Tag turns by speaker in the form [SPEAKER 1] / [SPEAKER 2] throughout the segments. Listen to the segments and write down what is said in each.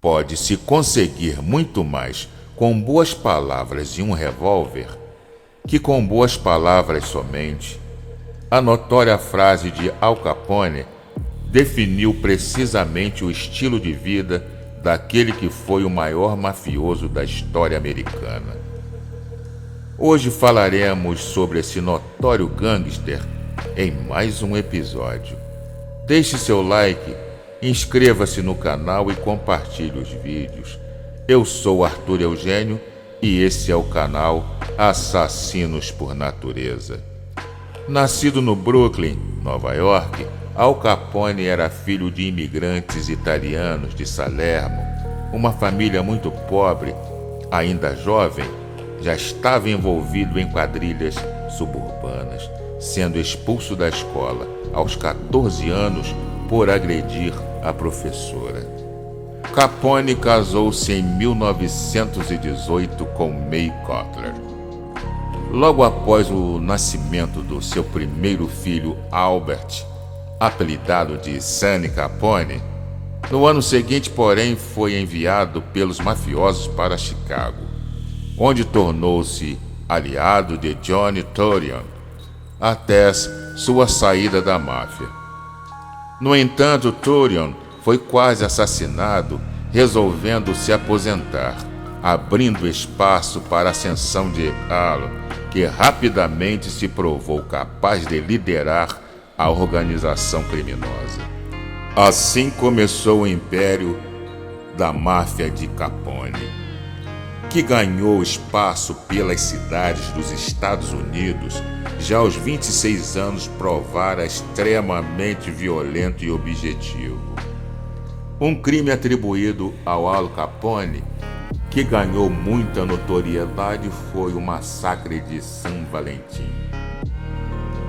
[SPEAKER 1] Pode-se conseguir muito mais com boas palavras e um revólver que com boas palavras somente. A notória frase de Al Capone definiu precisamente o estilo de vida daquele que foi o maior mafioso da história americana. Hoje falaremos sobre esse notório gangster em mais um episódio. Deixe seu like, inscreva-se no canal e compartilhe os vídeos. Eu sou Arthur Eugênio e esse é o canal Assassinos por Natureza. Nascido no Brooklyn, Nova York, Al Capone era filho de imigrantes italianos de Salerno. Uma família muito pobre, ainda jovem, já estava envolvido em quadrilhas suburbanas, sendo expulso da escola aos 14 anos por agredir a professora. Capone casou-se em 1918 com May Cutler. Logo após o nascimento do seu primeiro filho, Albert, apelidado de Sonny Capone, no ano seguinte, porém, foi enviado pelos mafiosos para Chicago, onde tornou-se aliado de Johnny Torrione até sua saída da máfia. No entanto, Torrione foi quase assassinado, resolvendo se aposentar, abrindo espaço para a ascensão de Al, que rapidamente se provou capaz de liderar a organização criminosa. Assim começou o império da máfia de Capone, que ganhou espaço pelas cidades dos Estados Unidos. Já aos 26 anos provara extremamente violento e objetivo. Um crime atribuído ao Al Capone que ganhou muita notoriedade foi o massacre de São Valentim.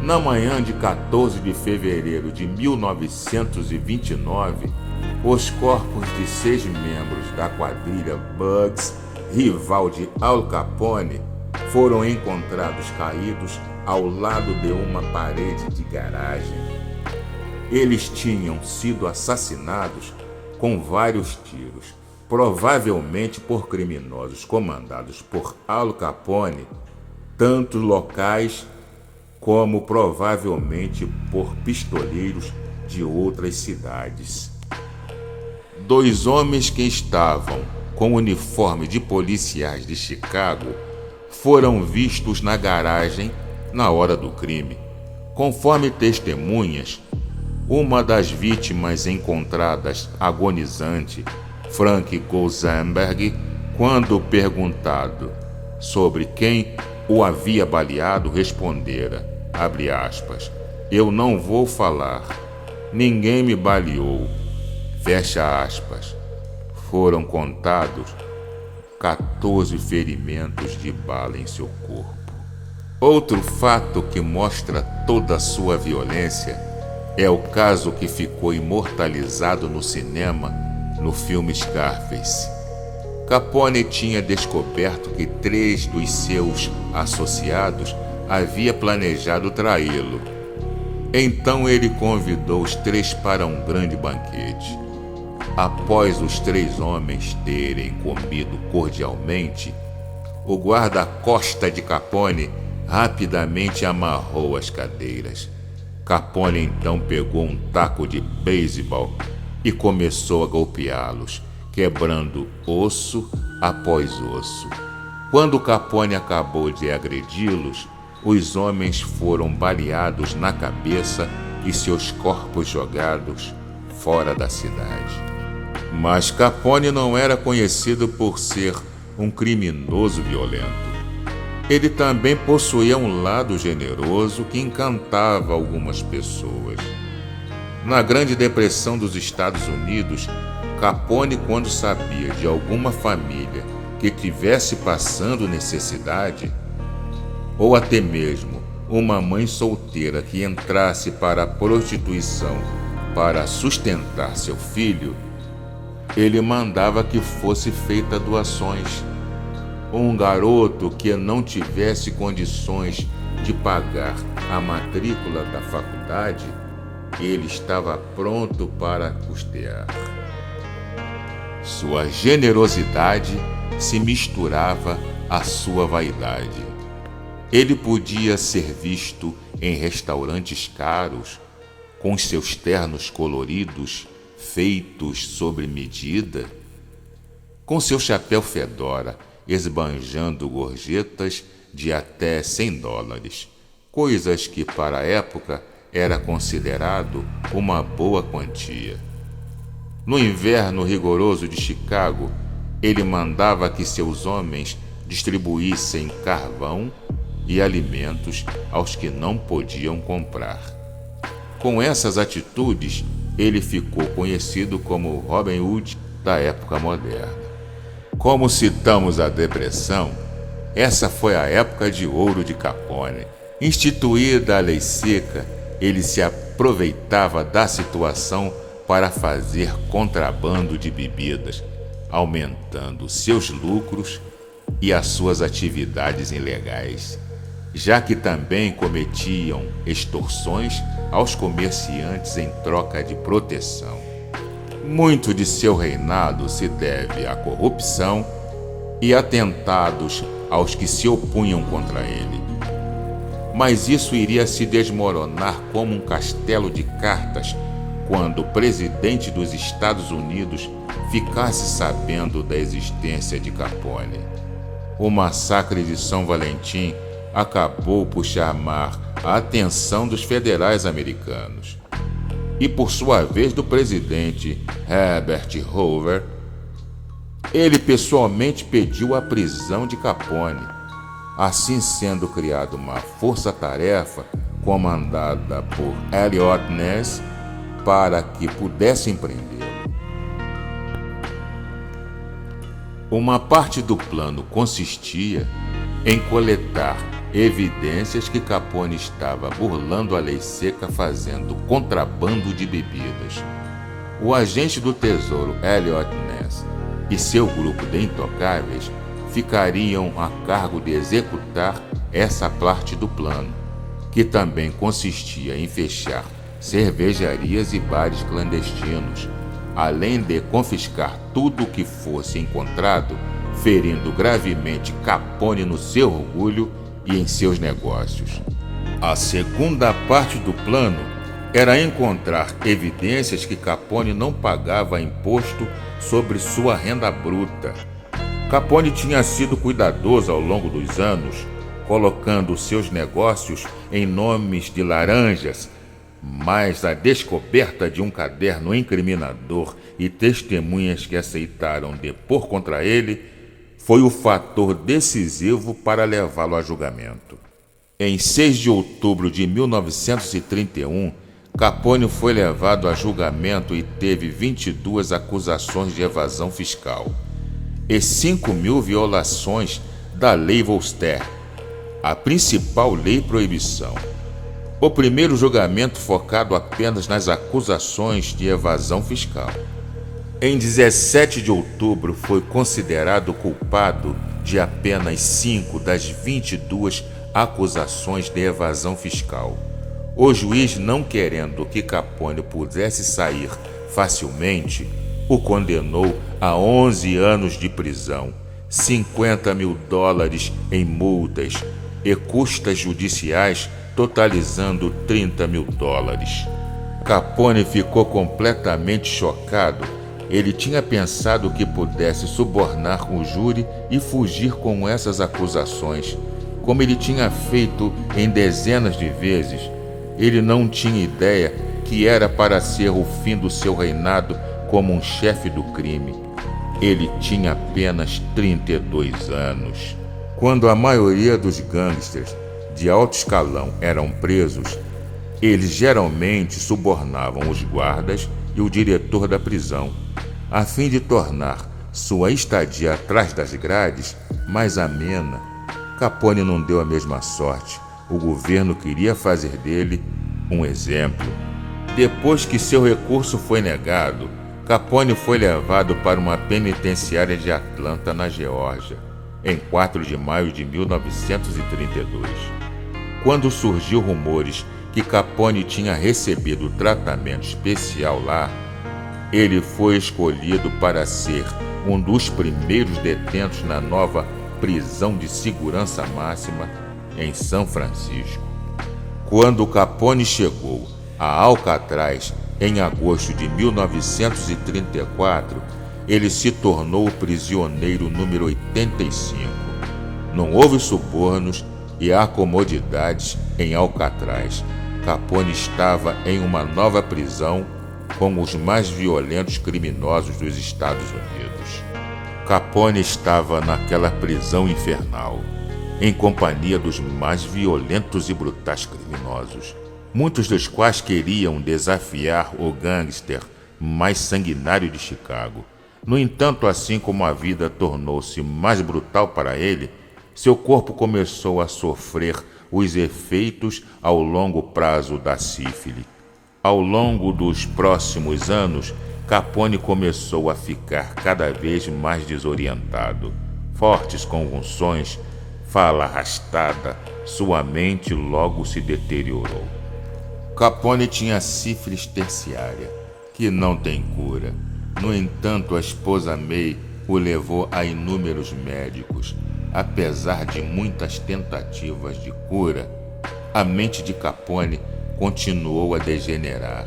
[SPEAKER 1] Na manhã de 14 de fevereiro de 1929, os corpos de 6 membros da quadrilha Bugs, rival de Al Capone, foram encontrados caídos ao lado de uma parede de garagem. Eles tinham sido assassinados com vários tiros, provavelmente por criminosos comandados por Al Capone, tanto locais como provavelmente por pistoleiros de outras cidades. 2 homens que estavam com o uniforme de policiais de Chicago foram vistos na garagem na hora do crime. Conforme testemunhas, uma das vítimas encontradas agonizante, Frank Goldberg, quando perguntado sobre quem o havia baleado, respondera, abre aspas, "Eu não vou falar, ninguém me baleou", fecha aspas. Foram contados 14 ferimentos de bala em seu corpo. Outro fato que mostra toda a sua violência é o caso que ficou imortalizado no cinema no filme Scarface. Capone tinha descoberto que 3 dos seus associados havia planejado traí-lo. Então ele convidou os 3 para um grande banquete. Após os 3 homens terem comido cordialmente, o guarda-costa de Capone rapidamente amarrou as cadeiras. Capone então pegou um taco de beisebol e começou a golpeá-los, quebrando osso após osso. Quando Capone acabou de agredi-los, os homens foram baleados na cabeça e seus corpos jogados fora da cidade. Mas Capone não era conhecido por ser um criminoso violento. Ele também possuía um lado generoso que encantava algumas pessoas. Na Grande Depressão dos Estados Unidos, Capone, quando sabia de alguma família que estivesse passando necessidade, ou até mesmo uma mãe solteira que entrasse para a prostituição para sustentar seu filho, ele mandava que fosse feita doações. Um garoto que não tivesse condições de pagar a matrícula da faculdade, ele estava pronto para custear. Sua generosidade se misturava à sua vaidade. Ele podia ser visto em restaurantes caros, com seus ternos coloridos feitos sobre medida, com seu chapéu fedora esbanjando gorjetas de até $100, coisas que para a época era considerado uma boa quantia. No inverno rigoroso de Chicago, ele mandava que seus homens distribuíssem carvão e alimentos aos que não podiam comprar. Com essas atitudes, ele ficou conhecido como Robin Hood da época moderna. Como citamos a Depressão, essa foi a época de ouro de Capone. Instituída a lei seca, ele se aproveitava da situação para fazer contrabando de bebidas, aumentando seus lucros e as suas atividades ilegais, já que também cometiam extorsões aos comerciantes em troca de proteção. Muito de seu reinado se deve à corrupção e atentados aos que se opunham contra ele. Mas isso iria se desmoronar como um castelo de cartas quando o presidente dos Estados Unidos ficasse sabendo da existência de Capone. O massacre de São Valentim acabou por chamar a atenção dos federais americanos e, por sua vez, do presidente Herbert Hoover. Ele pessoalmente pediu a prisão de Capone, assim sendo criada uma força-tarefa comandada por Eliot Ness para que pudessem prendê-lo. Uma parte do plano consistia em coletar evidências que Capone estava burlando a lei seca fazendo contrabando de bebidas. O agente do Tesouro Eliot Ness e seu grupo de intocáveis ficariam a cargo de executar essa parte do plano, que também consistia em fechar cervejarias e bares clandestinos, além de confiscar tudo o que fosse encontrado, ferindo gravemente Capone no seu orgulho e em seus negócios. A segunda parte do plano era encontrar evidências que Capone não pagava imposto sobre sua renda bruta. Capone tinha sido cuidadoso ao longo dos anos, colocando seus negócios em nomes de laranjas, mas a descoberta de um caderno incriminador e testemunhas que aceitaram depor contra ele foi o fator decisivo para levá-lo a julgamento. Em 6 de outubro de 1931, Capone foi levado a julgamento e teve 22 acusações de evasão fiscal e 5.000 violações da Lei Voltaire, a principal lei proibição. O primeiro julgamento focado apenas nas acusações de evasão fiscal. Em 17 de outubro foi considerado culpado de apenas 5 das 22 acusações de evasão fiscal. O juiz, não querendo que Capone pudesse sair facilmente, o condenou a 11 anos de prisão, $50.000 em multas e custas judiciais, totalizando $30.000. Capone ficou completamente chocado. Ele tinha pensado que pudesse subornar o júri e fugir com essas acusações, como ele tinha feito em dezenas de vezes. Ele não tinha ideia que era para ser o fim do seu reinado como um chefe do crime. Ele tinha apenas 32 anos. Quando a maioria dos gangsters de alto escalão eram presos, eles geralmente subornavam os guardas e o diretor da prisão, a fim de tornar sua estadia atrás das grades mais amena. Capone não deu a mesma sorte. O governo queria fazer dele um exemplo. Depois que seu recurso foi negado, Capone foi levado para uma penitenciária de Atlanta, na Geórgia, em 4 de maio de 1932. Quando surgiu rumores que Capone tinha recebido tratamento especial lá, Ele foi escolhido para ser um dos primeiros detentos na nova prisão de segurança máxima em São Francisco. Quando Capone chegou a Alcatraz em agosto de 1934, ele se tornou o prisioneiro número 85. Não houve subornos e acomodidades em Alcatraz. Capone estava em uma nova prisão com os mais violentos criminosos dos Estados Unidos. Capone estava naquela prisão infernal, em companhia dos mais violentos e brutais criminosos, muitos dos quais queriam desafiar o gangster mais sanguinário de Chicago. No entanto, assim como a vida tornou-se mais brutal para ele, seu corpo começou a sofrer os efeitos ao longo prazo da sífilis. Ao longo dos próximos anos, Capone começou a ficar cada vez mais desorientado. Fortes convulsões, fala arrastada, sua mente logo se deteriorou. Capone tinha sífilis terciária, que não tem cura. No entanto, a esposa May o levou a inúmeros médicos. Apesar de muitas tentativas de cura, a mente de Capone continuou a degenerar.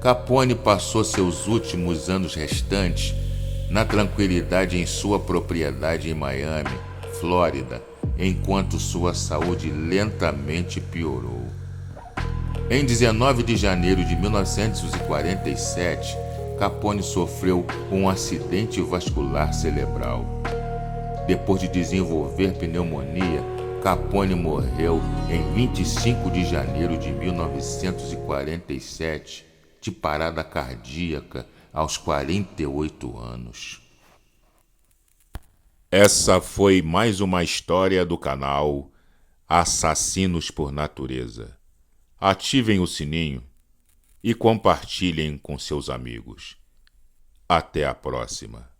[SPEAKER 1] Capone passou seus últimos anos restantes na tranquilidade em sua propriedade em Miami, Flórida, enquanto sua saúde lentamente piorou. Em 19 de janeiro de 1947, Capone sofreu um acidente vascular cerebral. Depois de desenvolver pneumonia, Capone morreu em 25 de janeiro de 1947 de parada cardíaca aos 48 anos. Essa foi mais uma história do canal Assassinos por Natureza. Ativem o sininho e compartilhem com seus amigos. Até a próxima.